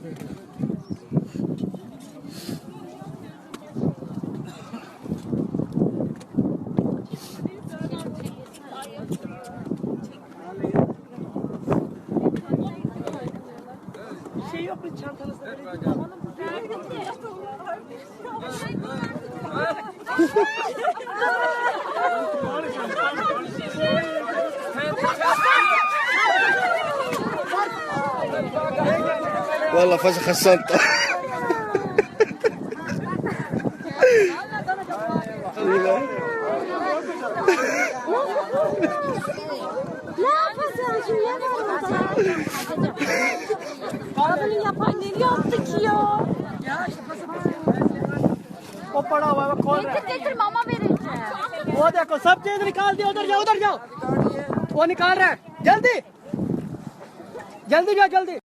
Şey yok mu çantanızda? والله فشخ الشنطة. Ne yapacağım şimdi? Arabanın yapan ne yaptı ki ya? वो पड़ा हुआ है, खोल रहा है। Getir mama vereceğim. वो देखो सब चीज निकाल दिया, उधर जाओ वो निकाल रहा है, जल्दी जल्दी जाओ जल्दी।